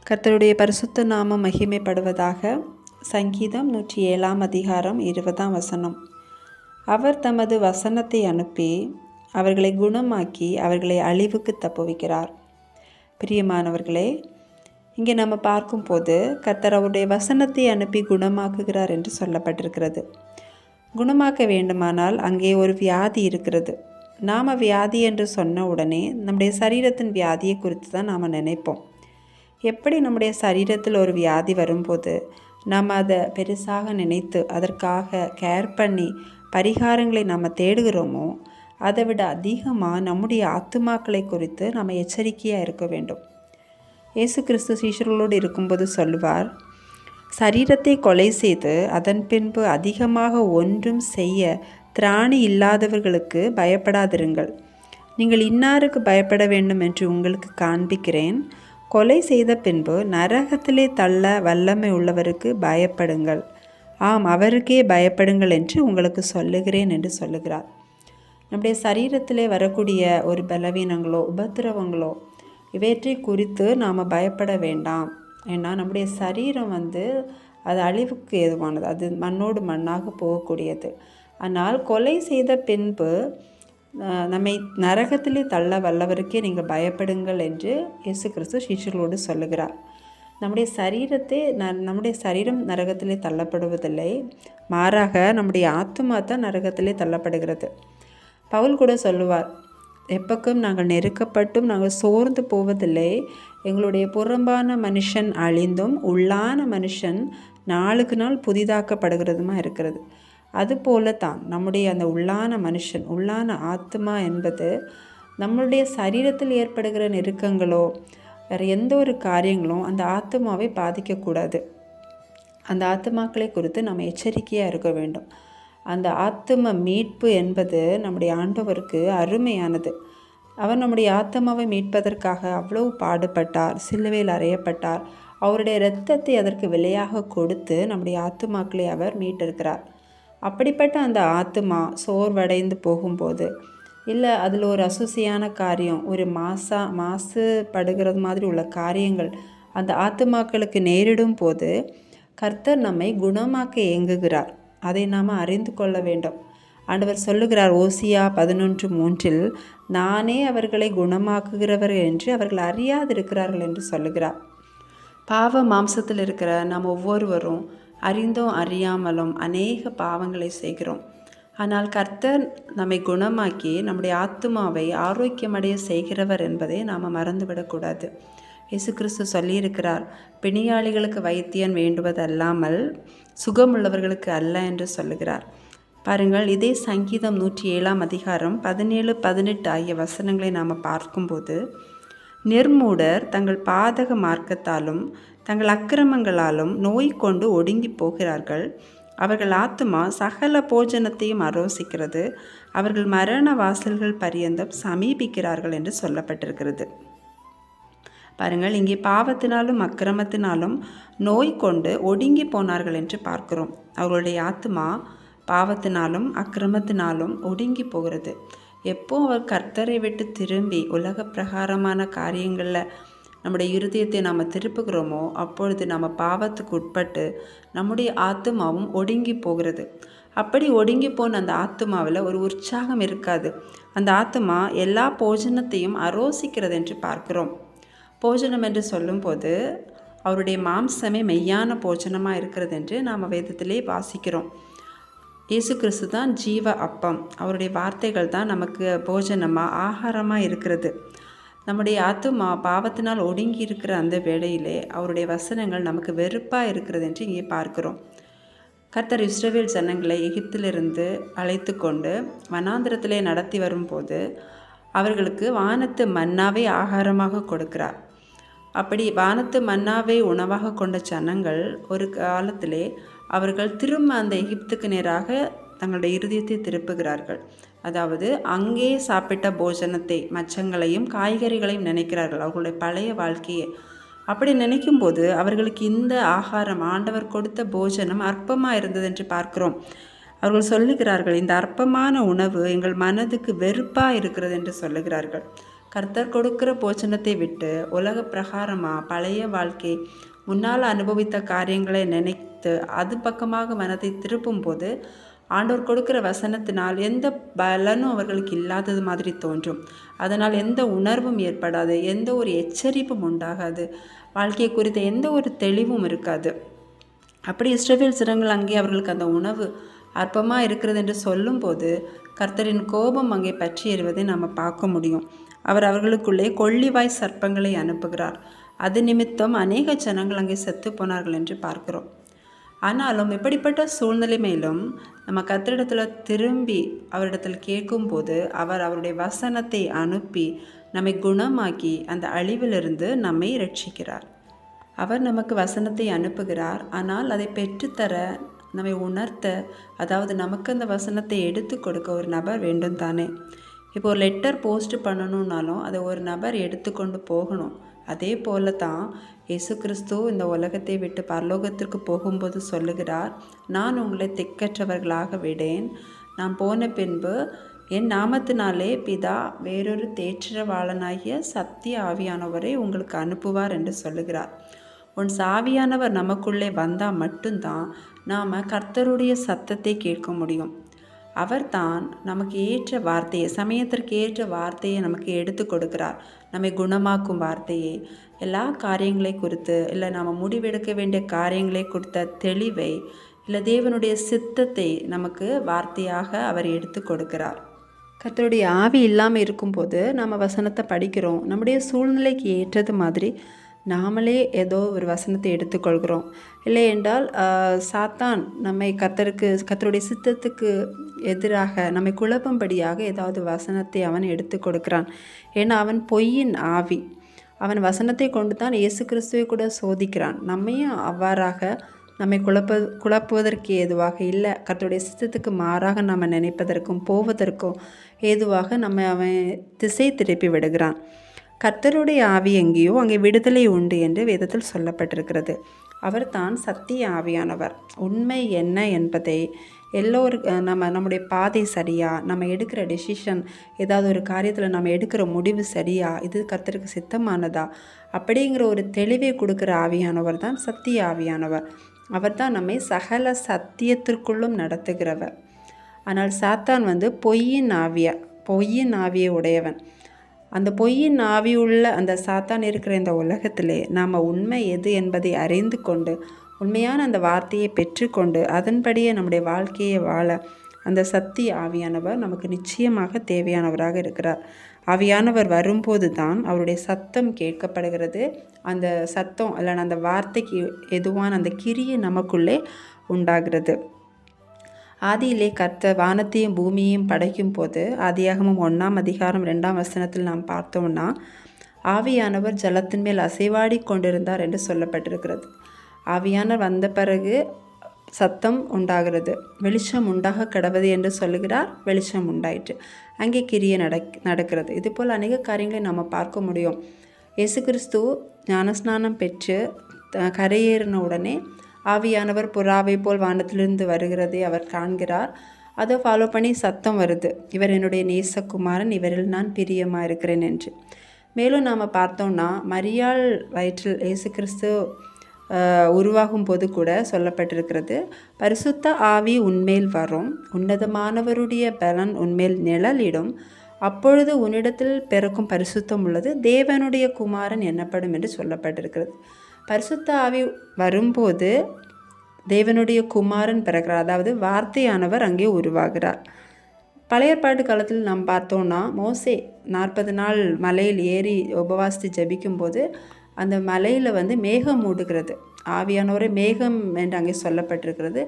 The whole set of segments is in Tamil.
கர்த்தருடைய பரிசுத்த நாமம் மகிமைப்படுவதாக. சங்கீதம் 107 அதிகாரம் 20 அவர் தமது வசனத்தை அனுப்பி அவர்களை குணமாக்கி அவர்களை அழிவுக்கு தப்புவிக்கிறார். பிரியமானவர்களே, இங்கே நம்ம பார்க்கும்போது கர்த்தர் அவருடைய வசனத்தை அனுப்பி குணமாக்குகிறார் என்று சொல்லப்பட்டிருக்கிறது. குணமாக்க வேண்டுமானால் அங்கே ஒரு வியாதி இருக்கிறது. நாம் வியாதி என்று சொன்ன உடனே நம்முடைய சரீரத்தின் வியாதியை குறித்து தான் நாம் நினைப்போம். எப்படி நம்முடைய சரீரத்தில் ஒரு வியாதி வரும்போது நாம் அதை பெருசாக நினைத்து அதற்காக கேர் பண்ணி பரிகாரங்களை நாம் தேடுகிறோமோ, அதை விட அதிகமாக நம்முடைய ஆத்துமாக்களை குறித்து நம்ம எச்சரிக்கையாக இருக்க வேண்டும். இயேசு கிறிஸ்து சீஷர்களோடு இருக்கும்போது சொல்லுவார், சரீரத்தை கொலை செய்து அதன் பின்பு அதிகமாக ஒன்றும் செய்ய திராணி இல்லாதவர்களுக்கு பயப்படாதிருங்கள். நீங்கள் இன்னாருக்கு பயப்பட வேண்டும் என்று உங்களுக்கு காண்பிக்கிறேன். கொலை செய்த பின்பு நரகத்திலே தள்ள வல்லமை உள்ளவருக்கு பயப்படுங்கள். ஆம், அவருக்கே பயப்படுங்கள் என்று உங்களுக்கு சொல்லுகிறேன் என்று சொல்லுகிறார். நம்முடைய சரீரத்திலே வரக்கூடிய ஒரு பலவீனங்களோ உபத்திரவங்களோ இவற்றை குறித்து நாம் பயப்பட வேண்டாம். ஏன்னா நம்முடைய சரீரம் அது அழிவுக்கு ஏதுவானது, அது மண்ணோடு மண்ணாக போகக்கூடியது. ஆனால் கொலை செய்த பின்பு நம்மை நரகத்திலே தள்ள வல்லவருக்கே நீங்கள் பயப்படுங்கள் என்று இயேசு கிறிஸ்து சீஷர்களோடு சொல்லுகிறார். நம்முடைய சரீரம் நரகத்திலே தள்ளப்படுவதில்லை, மாறாக நம்முடைய ஆத்துமா தான் நரகத்திலே தள்ளப்படுகிறது. பவுல் கூட சொல்லுவார், எப்பக்கும் நாங்கள் நெருக்கப்பட்டும் நாங்கள் சோர்ந்து போவதில்லை. எங்களுடைய புறம்பான மனுஷன் அழிந்தும் உள்ளான மனுஷன் நாளுக்கு நாள் புதிதாக்கப்படுகிறதுமா இருக்கிறது. அதுபோல தான் நம்முடைய அந்த உள்ளான மனுஷன், உள்ளான ஆத்மா என்பது நம்முடைய சரீரத்தில் ஏற்படுகிற நெருக்கங்களோ வேறு எந்த ஒரு காரியங்களும் அந்த ஆத்மாவை பாதிக்கக்கூடாது. அந்த ஆத்மாக்களை குறித்து நம்ம எச்சரிக்கையாக இருக்க வேண்டும். அந்த ஆத்ம மீட்பு என்பது நம்முடைய ஆண்டவருக்கு அருமையானது. அவர் நம்முடைய ஆத்மாவை மீட்பதற்காக அவ்வளவு பாடுபட்டார், சிலுவையில் அறையப்பட்டார். அவருடைய இரத்தத்தை அதற்கு விலையாக கொடுத்து நம்முடைய ஆத்மாக்களை அவர் மீட்டிருக்கிறார். அப்படிப்பட்ட அந்த ஆத்மா சோர்வடைந்து போகும்போது, இல்லை அதில் ஒரு அசுசியான காரியம், ஒரு மாசுபடுகிறது மாதிரி உள்ள காரியங்கள் அந்த ஆத்மாக்களுக்கு நேரிடும் போது கர்த்தர் நம்மை குணமாக்க ஏங்குகிறார். அதை நாம் அறிந்து கொள்ள வேண்டும். ஆண்டவர் சொல்லுகிறார், ஓசியா 11:3, நானே அவர்களை குணமாக்குகிறவர் என்று அவர்கள் அறியாதிருக்கிறார்கள் என்று சொல்லுகிறார். பாவ மாம்சத்தில் இருக்கிற நாம் ஒவ்வொருவரும் அறிந்தும் அறியாமலும் அநேக பாவங்களை செய்கிறோம். ஆனால் கர்த்தர் நம்மை குணமாக்கி நம்முடைய ஆத்துமாவை ஆரோக்கியமடைய செய்கிறவர் என்பதை நாம் மறந்துவிடக்கூடாது. இயேசு கிறிஸ்து சொல்லியிருக்கிறார், பிணியாளிகளுக்கு வைத்தியன் வேண்டுவதல்லாமல் சுகமுள்ளவர்களுக்கு அல்ல என்று சொல்லுகிறார். பாருங்கள், இதே சங்கீதம் 107 அதிகாரம் 17-18 ஆகிய வசனங்களை நாம் பார்க்கும்போது, நிர்மூடர் தங்கள் பாதக மார்க்கத்தாலும் தங்கள் அக்கிரமங்களாலும் நோய் கொண்டு ஒடுங்கி போகிறார்கள். அவர்கள் ஆத்துமா சகல போஜனத்தையும் அரோசிக்கிறது. அவர்கள் மரண வாசல்கள் பரியந்தம் சமீபிக்கிறார்கள் என்று சொல்லப்பட்டிருக்கிறது. பாருங்கள், இங்கே பாவத்தினாலும் அக்கிரமத்தினாலும் நோய் கொண்டு ஒடுங்கி போனார்கள் என்று பார்க்கிறோம். அவர்களுடைய ஆத்துமா பாவத்தினாலும் அக்கிரமத்தினாலும் ஒடுங்கி போகிறது. எப்போ அவர் கர்த்தரை விட்டு திரும்பி உலக பிரகாரமான காரியங்களில் நம்முடைய இருதயத்தை நாம் திருப்புகிறோமோ, அப்பொழுது நம்ம பாவத்துக்கு உட்பட்டு நம்முடைய ஆத்துமாவும் ஒடுங்கி போகிறது. அப்படி ஒடுங்கி போன அந்த ஆத்துமாவில் ஒரு உற்சாகம் இருக்காது. அந்த ஆத்துமா எல்லா போஜனத்தையும் அரோசிக்கிறது என்று பார்க்கிறோம். போஜனம் என்று சொல்லும்போது அவருடைய மாம்சமே மெய்யான போஜனமாக இருக்கிறது என்று நாம் வேதத்திலே வாசிக்கிறோம். இயேசு கிறிஸ்து தான் ஜீவ அப்பம். அவருடைய வார்த்தைகள் தான் நமக்கு போஜனமாக ஆகாரமாக இருக்கிறது. நம்முடைய ஆத்துமா பாவத்தினால் ஒடுங்கி இருக்கிற அந்த வேளையிலே அவருடைய வசனங்கள் நமக்கு வெறுப்பாக இருக்கிறது என்று இங்கே பார்க்கிறோம். கர்த்தர் இஸ்ரவேல் ஜனங்களை எகிப்திலிருந்து அழைத்து கொண்டு வனாந்திரத்திலே நடத்தி வரும்போது அவர்களுக்கு வானத்து மன்னாவை ஆகாரமாக கொடுக்கிறார். அப்படி வானத்து மன்னாவை உணவாக கொண்ட ஜனங்கள் ஒரு காலத்திலே அவர்கள் திரும்ப அந்த எகிப்துக்கு நேராக தங்களுடைய இருதயத்தை திருப்புகிறார்கள். அதாவது அங்கே சாப்பிட்ட போஜனத்தை, மச்சங்களையும் காய்கறிகளையும் நினைக்கிறார்கள், அவர்களுடைய பழைய வாழ்க்கையை. அப்படி நினைக்கும்போது அவர்களுக்கு இந்த ஆகாரம், ஆண்டவர் கொடுத்த போஜனம் அற்பமாக இருந்தது என்று பார்க்கிறோம். அவர்கள் சொல்லுகிறார்கள், இந்த அற்பமான உணவு எங்கள் மனதுக்கு வெறுப்பாக இருக்கிறது என்று சொல்லுகிறார்கள். கர்த்தர் கொடுக்கிற போச்சனத்தை விட்டு உலக பிரகாரமாக பழைய வாழ்க்கை முன்னால் அனுபவித்த காரியங்களை நினைத்து அது பக்கமாக மனதை திருப்பும்போது ஆண்டவர் கொடுக்கிற வசனத்தினால் எந்த பலனும் அவர்களுக்கு இல்லாதது மாதிரி தோன்றும். அதனால் எந்த உணர்வும் ஏற்படாது, எந்த ஒரு எச்சரிப்பும் உண்டாகாது, வாழ்க்கையை குறித்த எந்த ஒரு தெளிவும் இருக்காது. அப்படி இஸ்ரவேல் ஜனங்கள் அங்கே அவர்களுக்கு அந்த உணவு அற்பமாக இருக்கிறது என்று சொல்லும்போது கர்த்தரின் கோபம் அங்கே பற்றி எறிவதை நாம் பார்க்க முடியும். அவர் அவர்களுக்குள்ளே கொள்ளிவாய் சர்ப்பங்களை அனுப்புகிறார். அது நிமித்தம் அநேக ஜனங்கள் அங்கே செத்து போனார்கள் என்று பார்க்கிறோம். ஆனாலும் இப்படிப்பட்ட சூழ்நிலை மேலும் நம்ம கர்த்தரிடத்தில் திரும்பி அவரிடத்தில் கேட்கும்போது அவர் அவருடைய வசனத்தை அனுப்பி நம்மை குணமாக்கி அந்த அழிவிலிருந்து நம்மை ரட்சிக்கிறார். அவர் நமக்கு வசனத்தை அனுப்புகிறார். ஆனால் அதை பெற்றுத்தர, நம்மை உணர்த்த, அதாவது நமக்கு அந்த வசனத்தை எடுத்து கொடுக்க ஒரு நபர் வேண்டும் தானே. இப்போ ஒரு லெட்டர் போஸ்ட் பண்ணணுன்னாலும் அதை ஒரு நபர் எடுத்துக்கொண்டு போகணும். அதே போல தான் இயேசு கிறிஸ்து இந்த உலகத்தை விட்டு பரலோகத்திற்கு போகும்போது சொல்லுகிறார், நான் உங்களை திக்கற்றவர்களாக விடேன். நான் போன பின்பு என் நாமத்தினாலே பிதா வேறொரு தேற்றரவாளனாகிய சத்திய ஆவியானவரை உங்களுக்கு அனுப்புவார் என்று சொல்லுகிறார். உன் சாவியானவர் நமக்குள்ளே வந்தால் மட்டும்தான் நாம் கர்த்தருடைய சத்தத்தை கேட்க முடியும். அவர் தான் நமக்கு ஏற்ற வார்த்தையை, சமயத்திற்கு ஏற்ற வார்த்தையை நமக்கு எடுத்து கொடுக்கிறார். நம்மை குணமாக்கும் வார்த்தையை, எல்லா காரியங்களை குறித்து, இல்லை நாம் முடிவெடுக்க வேண்டிய காரியங்களை கொடுத்த தெளிவை, இல்லை தேவனுடைய சித்தத்தை நமக்கு வார்த்தையாக அவர் எடுத்து கொடுக்கிறார். கர்த்தருடைய ஆவி இல்லாமல் இருக்கும்போது நம்ம வசனத்தை படிக்கிறோம். நம்முடைய சூழ்நிலைக்கு ஏற்றது மாதிரி நாமளே ஏதோ ஒரு வசனத்தை எடுத்துக்கொள்கிறோம். இல்லை என்றால் சாத்தான் நம்மை கர்த்தருடைய சித்தத்துக்கு எதிராக நம்மை குழப்பும்படியாக ஏதாவது வசனத்தை அவன் எடுத்து கொடுக்கிறான். ஏன்னா அவன் பொய்யின் ஆவி. அவன் வசனத்தை கொண்டு தான் இயேசு கிறிஸ்துவை கூட சோதிக்கிறான். நம்மையும் அவ்வாறாக நம்மை குழப்புவதற்கு ஏதுவாக, இல்லை கர்த்தருடைய சித்தத்துக்கு மாறாக நம்ம நினைப்பதற்கும் போவதற்கும் ஏதுவாக நம்மை அவன் திசை திருப்பி விடுகிறான். கர்த்தருடைய ஆவி எங்கேயோ அங்கே விடுதலை உண்டு என்று வேதத்தில் சொல்லப்பட்டிருக்கிறது. அவர் தான் சத்திய ஆவியானவர். உண்மை என்ன என்பதை நம்முடைய பாதை சரியா, நம்ம எடுக்கிற டெசிஷன், ஏதாவது ஒரு காரியத்தில் நம்ம எடுக்கிற முடிவு சரியா, இது கர்த்தருக்கு சித்தமானதா, அப்படிங்கிற ஒரு தெளிவை கொடுக்குற ஆவியானவர் தான் சத்திய ஆவியானவர். அவர் தான் நம்மை சகல சத்தியத்திற்குள்ளும் நடத்துகிறவர். ஆனால் சாத்தான் பொய்யின் ஆவியை உடையவன். அந்த பொய்யின் ஆவியுள்ள அந்த சாத்தான் இருக்கிற இந்த உலகத்திலே நாம் உண்மை எது என்பதை அறிந்து கொண்டு உண்மையான அந்த வார்த்தையை பெற்றுக்கொண்டு அதன்படியே நம்முடைய வாழ்க்கையை வாழ அந்த சத்திய ஆவியானவர் நமக்கு நிச்சயமாக தேவையானவராக இருக்கிறார். ஆவியானவர் வரும்போது தான் அவருடைய சத்தம் கேட்கப்படுகிறது. அந்த சத்தம் இல்லைன்னா அந்த வார்த்தைக்கு எதுவான அந்த கிரியை நமக்குள்ளே உண்டாகிறது. ஆதியிலே கர்த்தர் வானத்தையும் பூமியையும் படைக்கும் போது ஆதியாகமம் 1:2 நாம் பார்த்தோம்னா ஆவியானவர் ஜலத்தின் மேல் அசைவாடி கொண்டிருந்தார் என்று சொல்லப்பட்டிருக்கிறது. ஆவியானவர் வந்த பிறகு சத்தம் உண்டாகிறது. வெளிச்சம் உண்டாக கடவது என்று சொல்லுகிறார். வெளிச்சம் உண்டாயிற்று. அங்கே கிரியை நடக்கிறது. இதுபோல் அநேக காரியங்களை நம்ம பார்க்க முடியும். இயேசு கிறிஸ்து ஞானஸ்நானம் பெற்று கரையேறின உடனே ஆவியானவர் புறாவை போல் வானத்திலிருந்து வருகிறதை அவர் காண்கிறார். அதை ஃபாலோ பண்ணி சத்தம் வருது, இவர் என்னுடைய நேசகுமாரன், இவரில் நான் பிரியமாக இருக்கிறேன் என்று. மேலும் நாம் பார்த்தோம்னா மரியாள் வயிற்றில் இயேசு கிறிஸ்து உருவாகும் போது கூட சொல்லப்பட்டிருக்கிறது, பரிசுத்த ஆவி உன்மேல் வரும், உன்னதமானவருடைய பலன் உன்மேல் நிழலிடும், அப்பொழுது உன்னிடத்தில் பிறக்கும் பரிசுத்தம் உள்ளது, தேவனுடைய குமாரன் என்னப்படும் என்று சொல்லப்பட்டிருக்கிறது. பரிசுத்த ஆவி வரும்போது தேவனுடைய குமாரன் பிறக்கிறார். அதாவது வார்த்தையானவர் அங்கே உருவாகிறார். பழைய ஏற்பாட்டு காலத்தில் நாம் பார்த்தோன்னா மோசே 40 நாள் மலையில் ஏறி உபவாசித்து ஜபிக்கும்போது அந்த மலையில் மேகம் மூடுகிறது. ஆவியானவரே மேகம் என்று அங்கே சொல்லப்பட்டிருக்கிறது.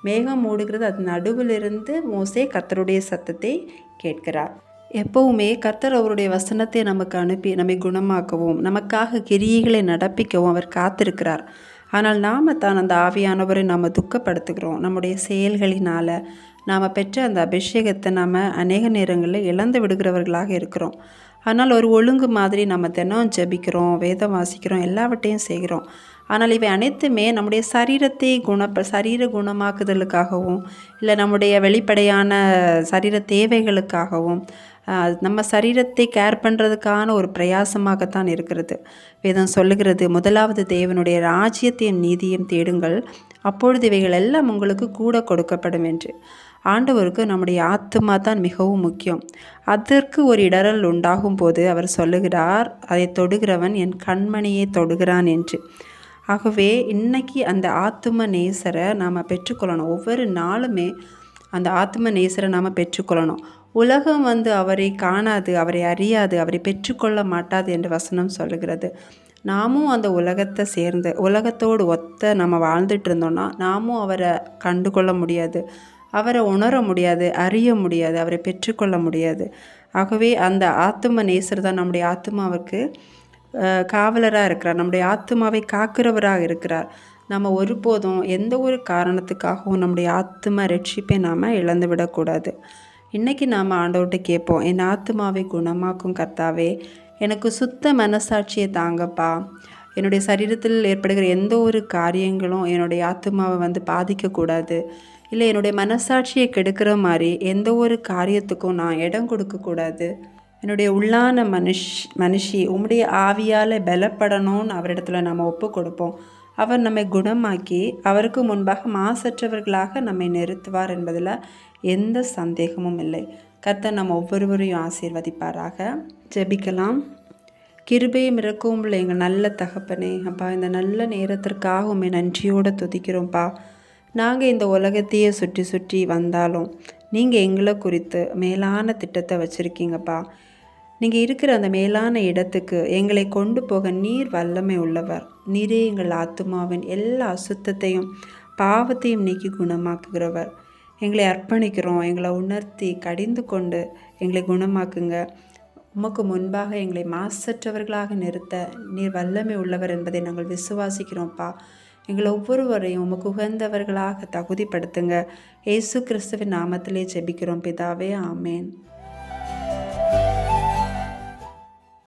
மேகம் மூடுகிறது. அது நடுவிலிருந்து மோசே கர்த்தருடைய சத்தத்தை கேட்கிறார். எப்போவுமே கர்த்தர் அவருடைய வசனத்தை நமக்கு அனுப்பி நம்மை குணமாக்கவும் நமக்காக கிரியைகளை நடப்பிக்கவும் அவர் காத்திருக்கிறார். ஆனால் நாம் தான் அந்த ஆவியானவரை நாம் துக்கப்படுத்துகிறோம். நம்முடைய செயல்களினால் நாம் பெற்ற அந்த அபிஷேகத்தை நாம் அநேக நேரங்களில் இழந்து விடுகிறவர்களாக இருக்கிறோம். ஆனால் ஒரு ஒழுங்கு மாதிரி நம்ம தினம் ஜபிக்கிறோம், வேதம் வாசிக்கிறோம், எல்லாவற்றையும் செய்கிறோம். ஆனால் இவை அனைத்துமே நம்முடைய சரீரத்தை சரீர குணமாக்குதலுக்காகவும் இல்லை நம்முடைய வெளிப்படையான சரீர தேவைகளுக்காகவும் நம்ம சரீரத்தை கேர் பண்ணுறதுக்கான ஒரு பிரயாசமாகத்தான் இருக்கிறது. வேதம் சொல்லுகிறது, முதலாவது தேவனுடைய ராஜ்யத்தையும் நீதியும் தேடுங்கள், அப்பொழுது இவைகள் எல்லாம் உங்களுக்கு கூட கொடுக்கப்படும் என்று. ஆண்டவருக்கு நம்முடைய ஆத்துமா தான் மிகவும் முக்கியம். அதற்கு ஒரு இடரல் உண்டாகும் போது அவர் சொல்லுகிறார், அதை தொடுகிறவன் என் கண்மணியை தொடுகிறான் என்று. ஆகவே இன்னைக்கு அந்த ஆத்தும நேசரை நாம் பெற்றுக்கொள்ளணும். ஒவ்வொரு நாளுமே அந்த ஆத்தும நேசரை நாம் பெற்றுக்கொள்ளணும். உலகம் அவரை காணாது, அவரை அறியாது, அவரை பெற்றுக்கொள்ள மாட்டாது என்று வசனம் சொல்லுகிறது. நாமும் அந்த உலகத்தை சேர்ந்த உலகத்தோடு ஒத்த நம்ம வாழ்ந்துட்டு இருந்தோம்னா நாமும் அவரை கண்டுகொள்ள முடியாது, அவரை உணர முடியாது, அறிய முடியாது, அவரை பெற்றுக்கொள்ள முடியாது. ஆகவே அந்த ஆத்தும நேசர் தான் நம்முடைய ஆத்மாவுக்கு காவலராக இருக்கிறார், நம்முடைய ஆத்மாவை காக்கிறவராக இருக்கிறார். நம்ம ஒருபோதும் எந்த ஒரு காரணத்துக்காகவும் நம்முடைய ஆத்ம ரட்சிப்பை நாம் இழந்து விடக்கூடாது. இன்றைக்கி நாம் ஆண்டவர்கிட்ட கேட்போம், என் ஆத்மாவை குணமாக்கும் கர்த்தாவே, எனக்கு சுத்த மனசாட்சியை தாங்கப்பா. என்னுடைய சரீரத்தில் ஏற்படுகிற எந்த ஒரு காரியங்களும் என்னுடைய ஆத்மாவை பாதிக்கக்கூடாது. இல்லை என்னுடைய மனசாட்சியை கெடுக்கிற மாதிரி எந்த ஒரு காரியத்துக்கும் நான் இடம் கொடுக்கக்கூடாது. என்னுடைய உள்ளான மனுஷி உம்முடைய ஆவியால் பலப்படணும்னு அவரிடத்துல நம்ம ஒப்பு கொடுப்போம். அவர் நம்மை குணமாக்கி அவருக்கு முன்பாக மாசற்றவர்களாக நம்மை நிறுத்துவார் என்பதில் எந்த சந்தேகமும் இல்லை. கர்த்தர் நம்ம ஒவ்வொருவரையும் ஆசீர்வதிப்பாராக. ஜெபிக்கலாம். கிருபையும் இரக்கமும் உள்ள எங்கள் நல்ல தகப்பனே, அப்பா, இந்த நல்ல நேரத்திற்காக உண்மை நன்றியோடு துதிக்கிறோம்ப்பா. நாங்கள் இந்த உலகத்தையே சுற்றி சுற்றி வந்தாலும் நீங்கள் எங்களை குறித்து மேலான திட்டத்தை வச்சுருக்கீங்கப்பா. நீங்கள் இருக்கிற அந்த மேலான இடத்துக்கு எங்களை கொண்டு போக நீர் வல்லமை உள்ளவர். நீரே எங்கள் ஆத்துமாவின் எல்லா அசுத்தத்தையும் பாவத்தையும் நீக்கி குணமாக்குகிறவர். எங்களை அர்ப்பணிக்கிறோம். எங்களை உணர்த்தி கடிந்து கொண்டு எங்களை குணமாக்குங்க. உமக்கு முன்பாக எங்களை மாசற்றவர்களாக நிறுத்த நீர் வல்லமை உள்ளவர் என்பதை நாங்கள் விசுவாசிக்கிறோம்ப்பா. எங்களை ஒவ்வொருவரையும் உமக்கு உகந்தவர்களாக தகுதிப்படுத்துங்க. இயேசு கிறிஸ்துவின் நாமத்திலே ஜெபிக்கிறோம் பிதாவே, ஆமேன்.